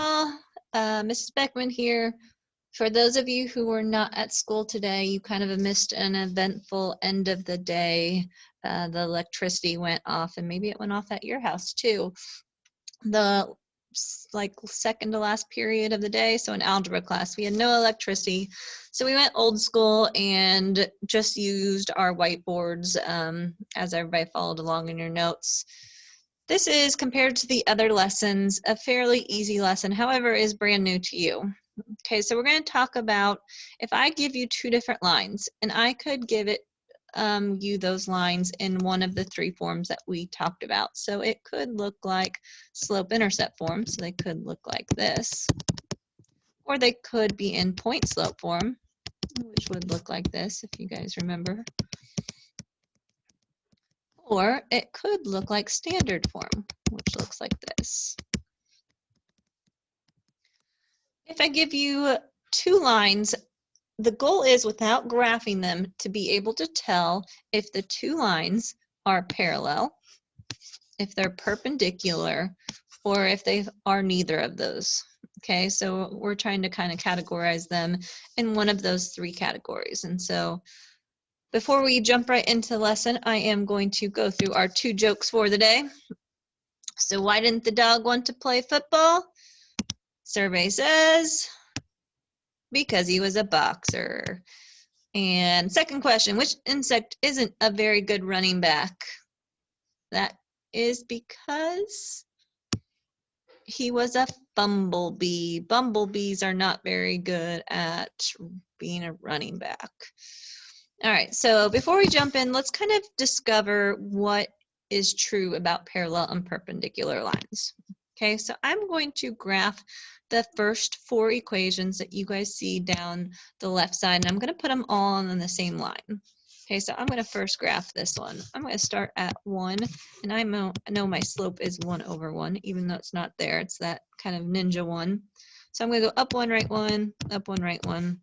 all. Mrs. Beckman here. For those of you who were not at school today, you kind of missed an eventful end of the day. The electricity went off, and maybe it went off at your house too. The second to last period of the day, so in algebra class, we had no electricity. So we went old school and just used our whiteboards as everybody followed along in your notes. This is, compared to the other lessons, a fairly easy lesson, however, is brand new to you. Okay, so we're going to talk about if I give you two different lines, and I could give it you those lines in one of the three forms that we talked about. So it could look like slope-intercept form, so they could look like this, or they could be in point-slope form, which would look like this, if you guys remember. Or it could look like standard form, which looks like this. If I give you two lines, the goal is, without graphing them, to be able to tell if the two lines are parallel, if they're perpendicular, or if they are neither of those. Okay, so we're trying to kind of categorize them in one of those three categories. And so before we jump right into the lesson, I am going to go through our two jokes for the day. So why didn't the dog want to play football? Survey says, because he was a boxer. And second question, which insect isn't a very good running back? That is because he was a bumblebee. Bumblebees are not very good at being a running back. All right, so before we jump in, let's kind of discover what is true about parallel and perpendicular lines. Okay, so I'm going to graph the first four equations that you guys see down the left side, and I'm going to put them all on the same line. Okay, so I'm going to first graph this one. I'm going to start at 1, and I know my slope is 1 over 1, even though it's not there. It's that kind of ninja one. So I'm going to go up 1, right 1, up 1, right 1.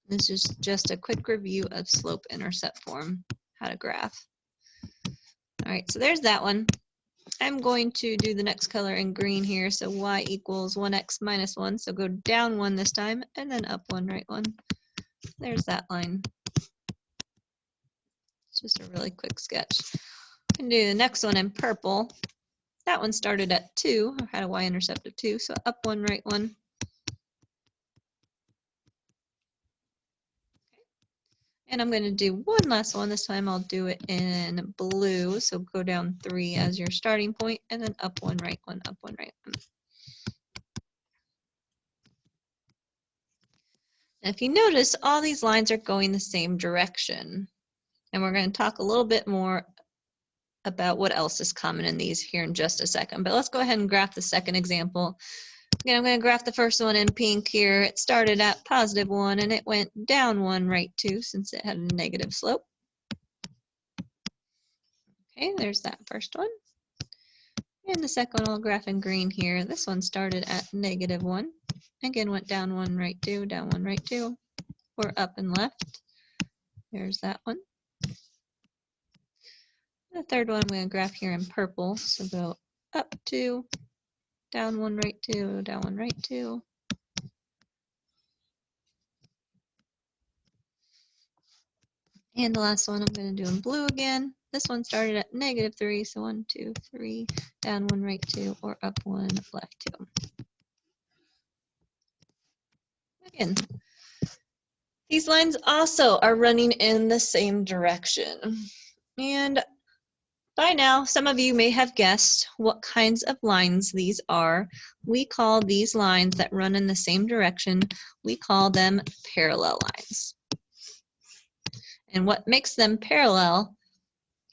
This is just a quick review of slope-intercept form, how to graph. All right, so there's that one. I'm going to do the next color in green here, so y equals 1x minus 1, so go down 1 this time, and then up 1, right 1. There's that line. It's just a really quick sketch. I can do the next one in purple. That one started at 2, or had a y-intercept of 2, so up 1, right 1. And I'm going to do one last one. This time I'll do it in blue. So go down 3 as your starting point, and then up 1, right 1, up 1, right 1. And if you notice, all these lines are going the same direction. And we're going to talk a little bit more about what else is common in these here in just a second. But let's go ahead and graph the second example. Again, I'm going to graph the first one in pink here. It started at positive 1, and it went down 1, right 2, since it had a negative slope. Okay, there's that first one. And the second one I'll graph in green here. This one started at negative 1. Again, went down 1, right 2, down 1, right 2, or up and left. There's that one. The third one I'm going to graph here in purple. So go up 2, down 1, right 2, down 1, right 2. And the last one I'm going to do in blue again. This one started at negative 3, so 1, 2, 3, down 1, right 2, or up 1, left 2. Again, these lines also are running in the same direction. And by now, some of you may have guessed what kinds of lines these are. We call these lines that run in the same direction, we call them parallel lines. And what makes them parallel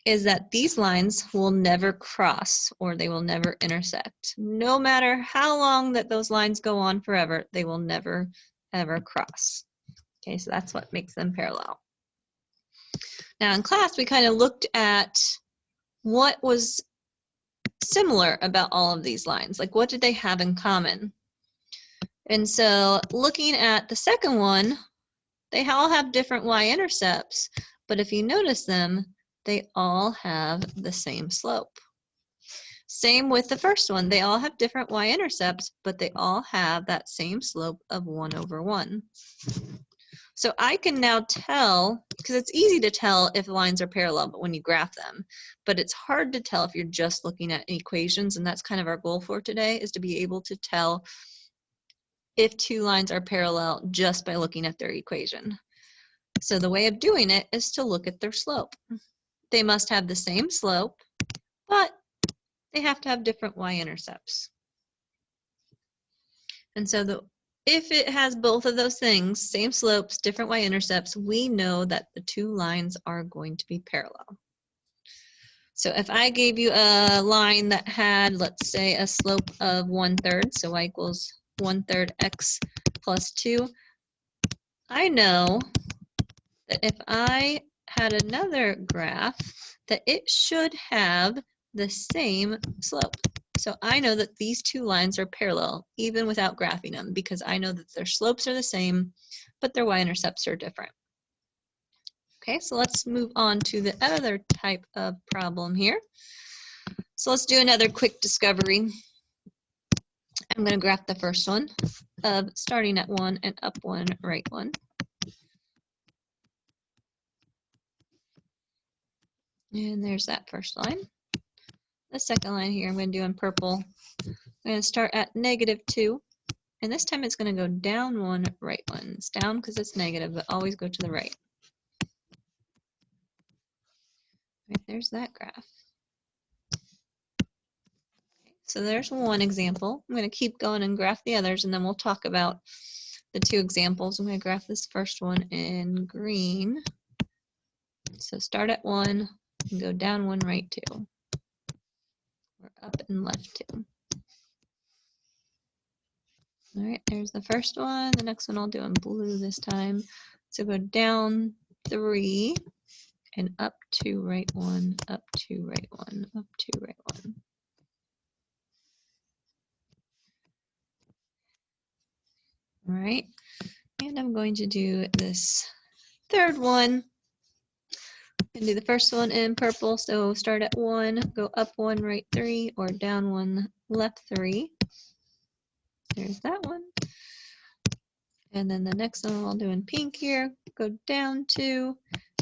is that these lines will never cross, or they will never intersect. No matter how long that those lines go on forever, they will never, ever cross. Okay, so that's what makes them parallel. Now in class, we kind of looked at what was similar about all of these lines. Like, what did they have in common? And so looking at the second one, they all have different y-intercepts, but if you notice them, they all have the same slope. Same with the first one. They all have different y-intercepts, but they all have that same slope of 1/1. So I can now tell, because it's easy to tell if lines are parallel, but when you graph them, but it's hard to tell if you're just looking at equations, and that's kind of our goal for today, is to be able to tell if two lines are parallel just by looking at their equation. So the way of doing it is to look at their slope. They must have the same slope, but they have to have different y-intercepts. And so if it has both of those things, same slopes, different y-intercepts, we know that the two lines are going to be parallel. So if I gave you a line that had, let's say, a slope of 1/3, so y equals 1/3 x plus 2, I know that if I had another graph, that it should have the same slope. So I know that these two lines are parallel, even without graphing them, because I know that their slopes are the same, but their y-intercepts are different. Okay, so let's move on to the other type of problem here. So let's do another quick discovery. I'm going to graph the first one of starting at 1 and up 1, right 1. And there's that first line. The second line here I'm going to do in purple. I'm going to start at -2, and this time it's going to go down 1, right 1. It's down because it's negative, but always go to the right. Right, there's that graph. So there's one example. I'm going to keep going and graph the others, and then we'll talk about the two examples. I'm going to graph this first one in green. So start at 1 and go down 1, right 2. Or up and left 2. All right, there's the first one. The next one I'll do in blue this time. So go down 3 and up 2, right 1, up 2, right 1, up 2, right 1. All right, and I'm going to do this third one. And do the first one in purple. So start at 1, go up 1, right 3, or down 1, left 3. There's that one. And then the next one I'll do in pink here, go down 2,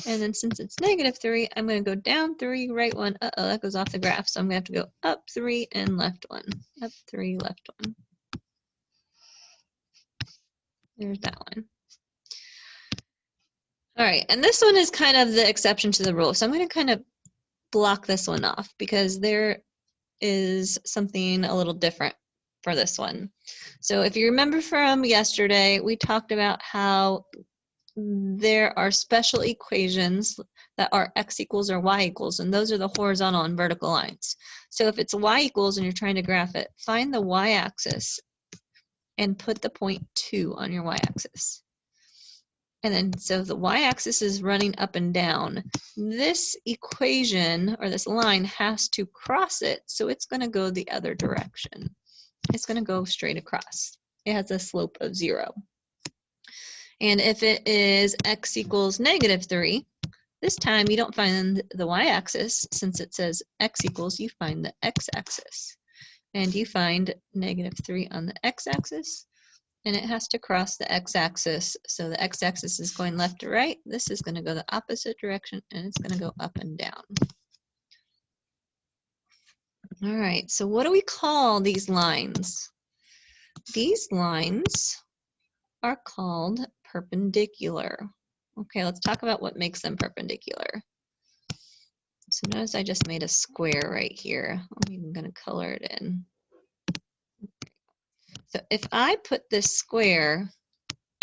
and then since it's -3, I'm going to go down 3, right 1. Uh-oh, that goes off the graph, so I'm going to have to go up 3 and left 1. Up 3, left 1. There's that one. All right, and this one is kind of the exception to the rule, so I'm going to kind of block this one off because there is something a little different for this one. So if you remember from yesterday, we talked about how there are special equations that are x equals or y equals, and those are the horizontal and vertical lines. So if it's y equals and you're trying to graph it, find the y-axis and put the point 2 on your y-axis. And then, so the y-axis is running up and down. This equation, or this line, has to cross it, so it's going to go the other direction. It's going to go straight across. It has a slope of 0. And if it is x equals -3, this time you don't find the y-axis. Since it says x equals, you find the x-axis. And you find -3 on the x-axis, and it has to cross the x-axis. So the x-axis is going left to right. This is going to go the opposite direction, and it's going to go up and down. All right, so what do we call these lines? These lines are called perpendicular. Okay, let's talk about what makes them perpendicular. So notice I just made a square right here. I'm even going to color it in. So if I put this square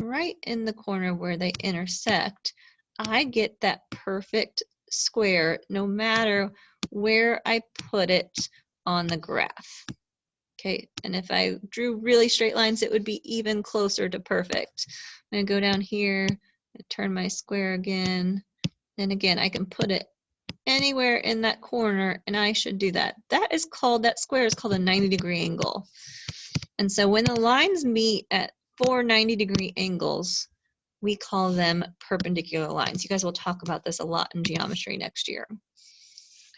right in the corner where they intersect, I get that perfect square no matter where I put it on the graph. Okay, and if I drew really straight lines, it would be even closer to perfect. I'm going to go down here and turn my square again. And again, I can put it anywhere in that corner, and I should do that. That square is called a 90-degree angle. And so when the lines meet at 4 90-degree angles, we call them perpendicular lines. You guys will talk about this a lot in geometry next year.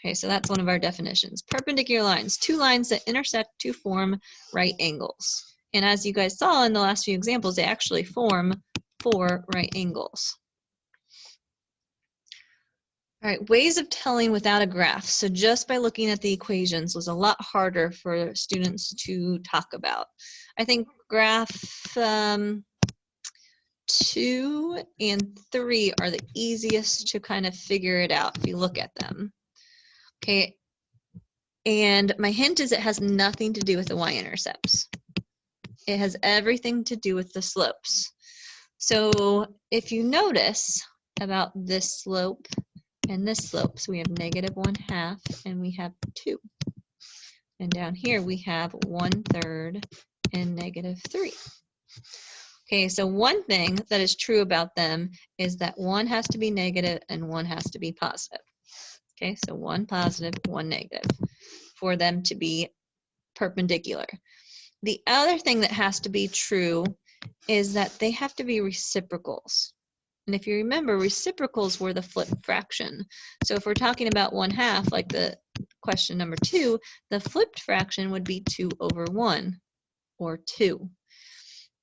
Okay, so that's one of our definitions. Perpendicular lines, two lines that intersect to form right angles. And as you guys saw in the last few examples, they actually form 4 right angles. All right, ways of telling without a graph. So just by looking at the equations was a lot harder for students to talk about. I think graph 2 and 3 are the easiest to kind of figure it out if you look at them. Okay, and my hint is it has nothing to do with the y-intercepts. It has everything to do with the slopes. So if you notice about this slope and this slope, so we have -1/2 and we have 2. And down here we have 1/3 and -3. Okay, so one thing that is true about them is that one has to be negative and one has to be positive. Okay, so one positive, one negative for them to be perpendicular. The other thing that has to be true is that they have to be reciprocals. And if you remember, reciprocals were the flipped fraction. So if we're talking about 1/2, like the question number 2, the flipped fraction would be 2/1 or 2.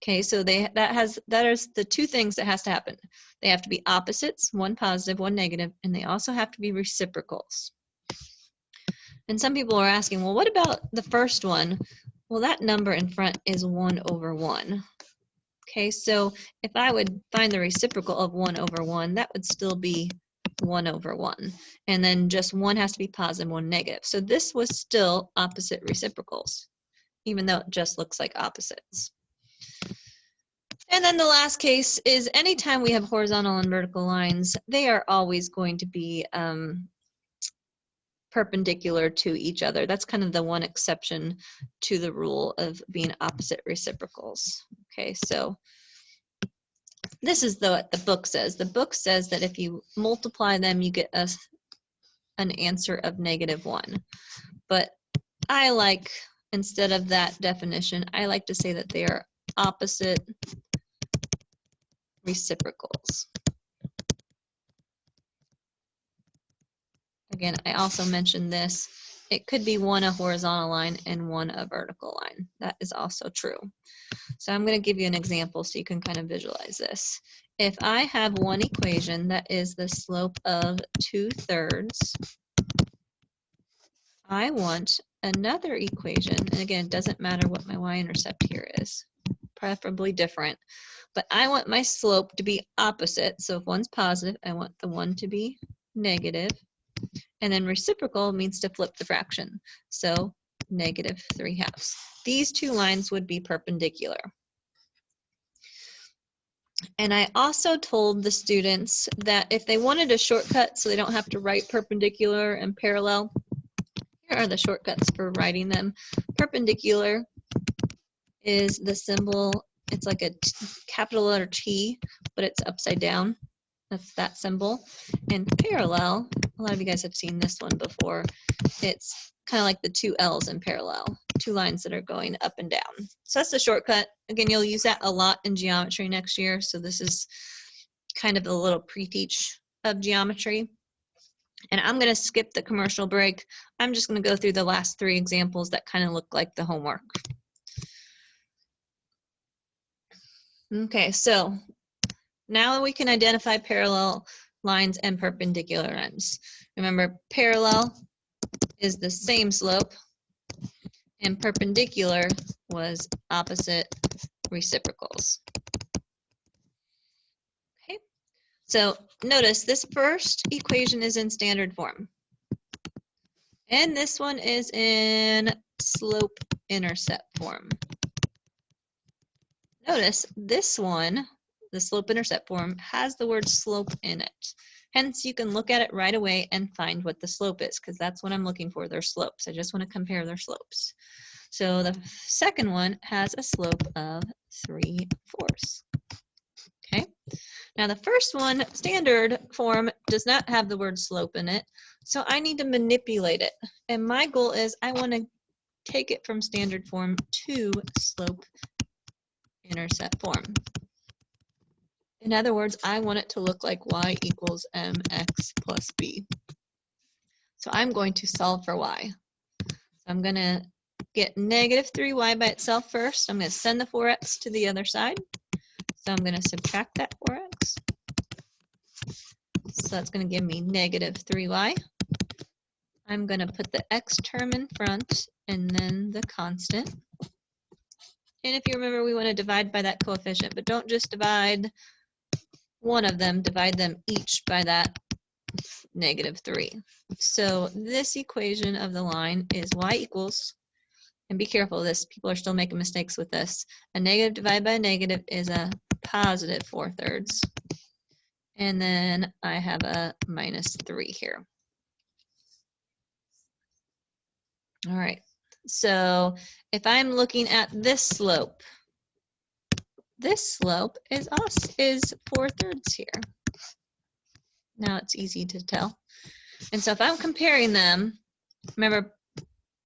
Okay, so that is the two things that has to happen. They have to be opposites, one positive, one negative, and they also have to be reciprocals. And some people are asking, well, what about the first one? Well, that number in front is 1/1. Okay, so if I would find the reciprocal of 1/1, that would still be 1/1. And then just one has to be positive, one negative. So this was still opposite reciprocals, even though it just looks like opposites. And then the last case is anytime we have horizontal and vertical lines, they are always going to be perpendicular to each other. That's kind of the one exception to the rule of being opposite reciprocals. Okay, so this is what the book says. The book says that if you multiply them, you get an answer of -1. But I like, instead of that definition, I like to say that they are opposite reciprocals. Again, I also mentioned this. It could be one a horizontal line and one a vertical line. That is also true. So I'm going to give you an example so you can kind of visualize this. If I have one equation that is the slope of 2/3, I want another equation, and again, it doesn't matter what my y-intercept here is, preferably different, but I want my slope to be opposite. So if one's positive, I want the one to be negative. And then reciprocal means to flip the fraction. So -3/2. These two lines would be perpendicular. And I also told the students that if they wanted a shortcut so they don't have to write perpendicular and parallel, here are the shortcuts for writing them. Perpendicular is the symbol, it's like a capital letter T, but it's upside down. That's that symbol. And parallel, a lot of you guys have seen this one before. It's kind of like the two L's in parallel, two lines that are going up and down. So that's the shortcut. Again, you'll use that a lot in geometry next year. So this is kind of a little pre-teach of geometry. And I'm going to skip the commercial break. I'm just going to go through the last 3 examples that kind of look like the homework. Okay, so now we can identify parallel lines and perpendicular lines. Remember, parallel is the same slope, and perpendicular was opposite reciprocals. Okay, so notice this first equation is in standard form, and this one is in slope-intercept form. Notice this one, the slope-intercept form, has the word slope in it. Hence, you can look at it right away and find what the slope is, because that's what I'm looking for, their slopes. I just want to compare their slopes. So the second one has a slope of 3/4. Okay. Now the first one, standard form, does not have the word slope in it, so I need to manipulate it. And my goal is I want to take it from standard form to slope-intercept form. In other words, I want it to look like y = mx + b. So So I'm going to solve for y. So I'm going to get negative 3y by itself first. I'm going to send the 4x to the other side. So I'm going to subtract that 4x. So that's going to give me negative 3y. I'm going to put the x term in front and then the constant. And if you remember, we want to divide by that coefficient, but don't just divide one of them, divide them each by that negative 3. So this equation of the line is y equals, and be careful of this, people are still making mistakes with this, a negative divided by a negative is a positive 4/3. And then I have a minus 3 here. All right, so if I'm looking at this slope is 4/3 here. Now it's easy to tell. And so if I'm comparing them, remember,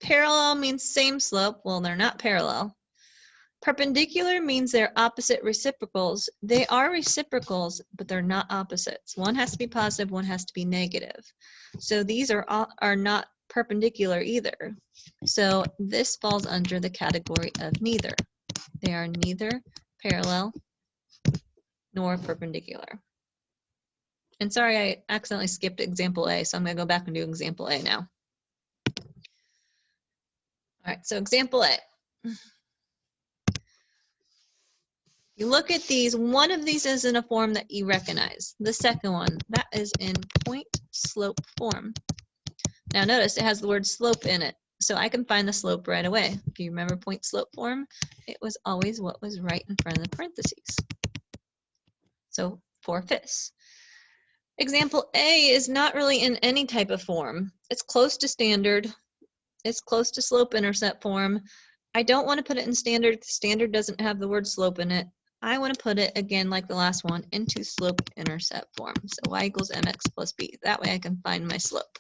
parallel means same slope. Well, they're not parallel. Perpendicular means they're opposite reciprocals. They are reciprocals, but they're not opposites. One has to be positive, one has to be negative. So these are not perpendicular either. So this falls under the category of neither. They are neither parallel nor perpendicular. And sorry, I accidentally skipped example A, so I'm going to go back and do example A now. All right, so example A. You look at these, one of these is in a form that you recognize. The second one, that is in point slope form. Now notice it has the word slope in it, so I can find the slope right away. If you remember point slope form, it was always what was right in front of the parentheses. So 4/5. Example A is not really in any type of form. It's close to standard. It's close to slope-intercept form. I don't want to put it in standard. Standard doesn't have the word slope in it. I want to put it, again, like the last one, into slope-intercept form. So y equals mx plus b. That way I can find my slope.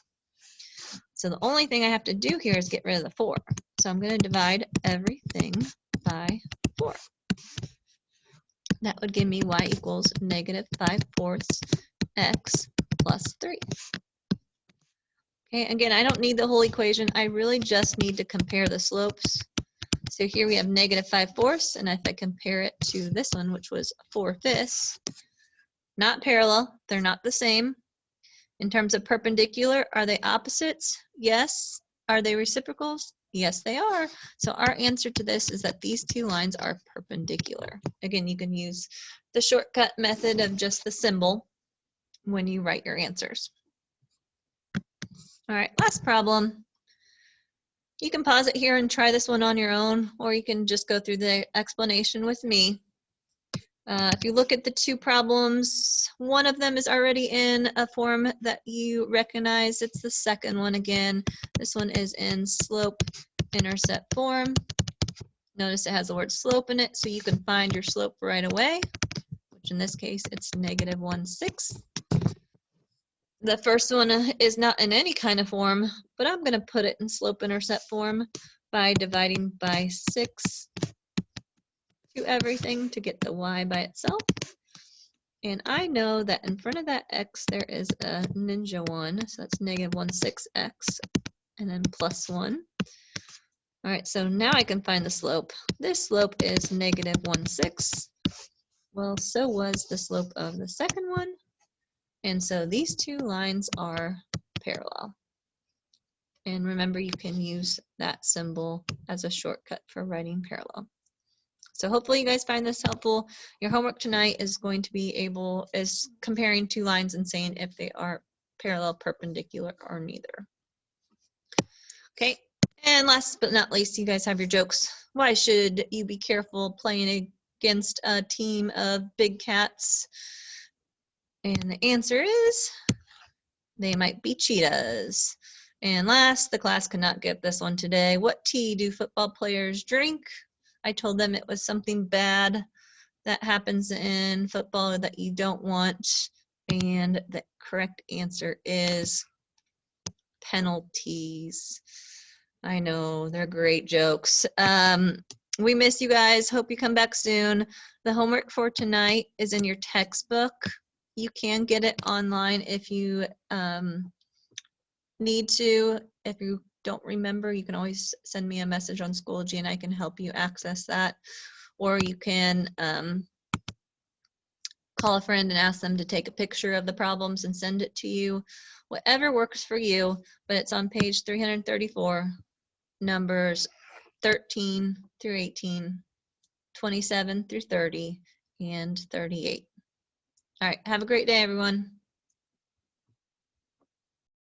So the only thing I have to do here is get rid of the 4. So I'm going to divide everything by 4. That would give me y equals negative 5/4 x plus 3. Okay, again, I don't need the whole equation. I really just need to compare the slopes. So here we have negative 5/4, and if I compare it to this one, which was 4/5, not parallel, they're not the same. In terms of perpendicular, are they opposites? Yes. Are they reciprocals? Yes, they are. So our answer to this is that these two lines are perpendicular. Again, you can use the shortcut method of just the symbol when you write your answers. All right, last problem. You can pause it here and try this one on your own, or you can just go through the explanation with me. If you look at the two problems, one of them is already in a form that you recognize. It's the second one again. This one is in slope-intercept form. Notice it has the word slope in it, so you can find your slope right away, which in this case, it's negative 1/6. The first one is not in any kind of form, but I'm going to put it in slope-intercept form by dividing by 6 to everything to get the y by itself. And I know that in front of that x there is a ninja 1, so that's negative 1/6x, and then plus 1. All right, so now I can find the slope. This slope is negative 1/6. Well, so was the slope of the second one. And so these two lines are parallel. And remember, you can use that symbol as a shortcut for writing parallel. So hopefully you guys find this helpful. Your homework tonight is going to be is comparing two lines and saying if they are parallel, perpendicular, or neither. Okay, and last but not least, you guys have your jokes. Why should you be careful playing against a team of big cats? And the answer is they might be cheetahs. And last, the class could not get this one today. What tea do football players drink? I told them it was something bad that happens in football that you don't want. And the correct answer is penalties. I know, they're great jokes. We miss you guys. Hope you come back soon. The homework for tonight is in your textbook. You can get it online if you need to, if you don't remember, you can always send me a message on Schoology and I can help you access that. Or you can call a friend and ask them to take a picture of the problems and send it to you. Whatever works for you, but it's on page 334, numbers 13 through 18, 27 through 30, and 38. All right, have a great day, everyone.